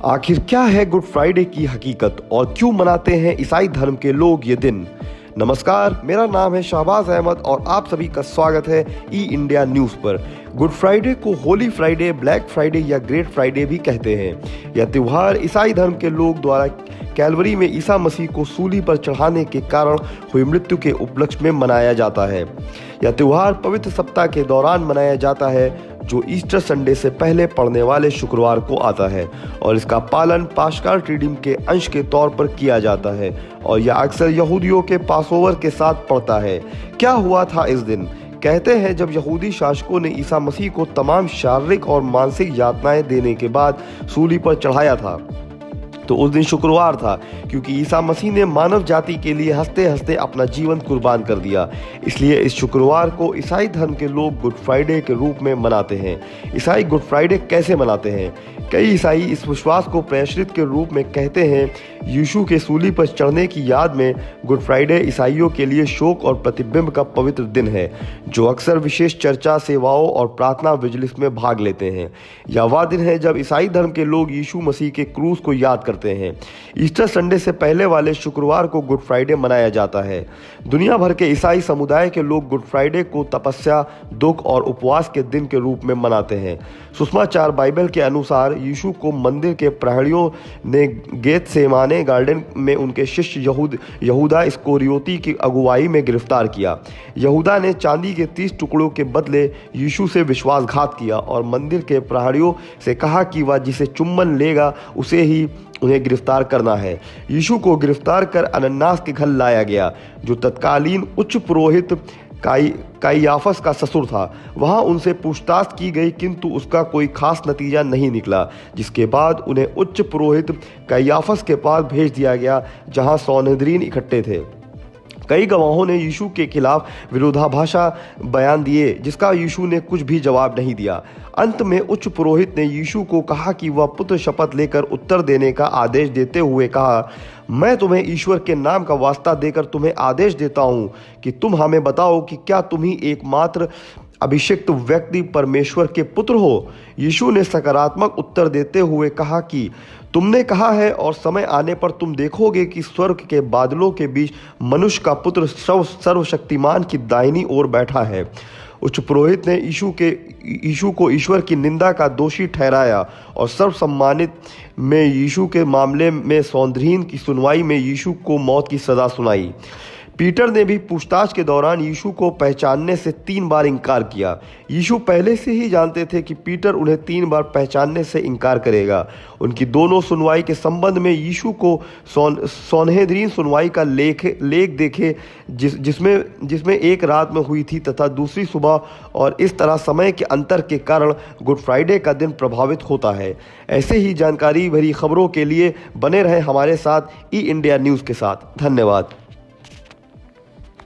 आखिर क्या है गुड फ्राइडे की हकीकत और क्यों मनाते हैं ईसाई धर्म के लोग ये दिन। नमस्कार, मेरा नाम है शहबाज अहमद और आप सभी का स्वागत है ई इंडिया न्यूज़ पर। गुड फ्राइडे को होली फ्राइडे, ब्लैक फ्राइडे या ग्रेट फ्राइडे भी कहते हैं। यह त्यौहार ईसाई धर्म के लोग द्वारा कैलवरी में ईसा मसीह को सूली पर चढ़ाने के कारण हुई मृत्यु के उपलक्ष्य में मनाया जाता है। यह त्यौहार पवित्र सप्ताह के दौरान मनाया जाता है जो ईस्टर संडे से पहले पड़ने वाले शुक्रवार को आता है और इसका पालन पास्कल ट्रिडियम के अंश के तौर पर किया जाता है और यह अक्सर यहूदियों के पासओवर के साथ पड़ता है। क्या हुआ था इस दिन? कहते हैं जब यहूदी शासकों ने ईसा मसीह को तमाम शारीरिक और मानसिक यातनाएं देने के बाद सूली पर चढ़ाया था तो उस दिन शुक्रवार था, क्योंकि ईसा मसीह ने मानव जाति के लिए हंसते हंसते अपना जीवन कुर्बान कर दिया। इसलिए इस शुक्रवार को ईसाई धर्म के लोग गुड फ्राइडे के रूप में मनाते हैं। ईसाई गुड फ्राइडे कैसे मनाते हैं? कई ईसाई इस विश्वास को प्रेषित के रूप में कहते हैं यीशु के सूली पर चढ़ने की याद में गुड फ्राइडे ईसाइयों के लिए शोक और प्रतिबिंब का पवित्र दिन है, जो अक्सर विशेष चर्चा, सेवाओं और प्रार्थना विजलिस में भाग लेते हैं। यह वह दिन है जब ईसाई धर्म के लोग यीशु मसीह के क्रूस को याद करते हैं। ईस्टर संडे से पहले वाले शुक्रवार को गुड फ्राइडे मनाया जाता है। दुनिया भर के ईसाई समुदाय के लोग गुड फ्राइडे को तपस्या, दुख और उपवास के दिन के रूप में मनाते हैं। सुसमाचार बाइबल के अनुसार यीशु को मंदिर के प्रहरियों ने गेतसेमाने गार्डन में उनके शिष्य यहूदा इस्करियोती की अगुवाई में गिरफ्तार किया। यहूदा ने चांदी के 30 टुकड़ों के बदले यीशु से विश्वासघात किया और मंदिर के प्रहरियों से कहा कि वह जिसे चुम्बन लेगा उसे ही उन्हें गिरफ्तार करना है। यीशु को गिरफ्तार कर अनन्नास के घर लाया गया, जो तत्कालीन उच्च पुरोहित काइयाफस का ससुर था। वहां उनसे पूछताछ की गई, किंतु उसका कोई खास नतीजा नहीं निकला, जिसके बाद उन्हें उच्च पुरोहित काइयाफस के पास भेज दिया गया, जहां सौनहद्रीन इकट्ठे थे। कई गवाहों ने यीशु के खिलाफ विरोधाभासा बयान दिए, जिसका यीशु ने कुछ भी जवाब नहीं दिया। अंत में उच्च पुरोहित ने यीशु को कहा कि वह पुत्र शपथ लेकर उत्तर देने का आदेश देते हुए कहा, मैं तुम्हें ईश्वर के नाम का वास्ता देकर तुम्हें आदेश देता हूँ कि तुम हमें बताओ कि क्या तुम ही एकमात्र अभिषिक्त व्यक्ति परमेश्वर के पुत्र हो। यीशु ने सकारात्मक उत्तर देते हुए कहा कि तुमने कहा है और समय आने पर तुम देखोगे कि स्वर्ग के बादलों के बीच मनुष्य का पुत्र सर्वशक्तिमान की दाहिनी ओर बैठा है। उच्च पुरोहित ने यीशु को ईश्वर की निंदा का दोषी ठहराया और सर्वसम्मानित में यीशु के मामले में सौंदर्यहीन की सुनवाई में यीशु को मौत की सज़ा सुनाई। पीटर ने भी पूछताछ के दौरान यीशु को पहचानने से 3 बार इनकार किया। यीशु पहले से ही जानते थे कि पीटर उन्हें 3 बार पहचानने से इनकार करेगा। उनकी दोनों सुनवाई के संबंध में यीशु को सौनहद्रीन सुनवाई का लेख देखे, जिसमें एक रात में हुई थी तथा दूसरी सुबह, और इस तरह समय के अंतर के कारण गुड फ्राइडे का दिन प्रभावित होता है। ऐसे ही जानकारी भरी खबरों के लिए बने रहें हमारे साथ ई इंडिया न्यूज़ के साथ। धन्यवाद।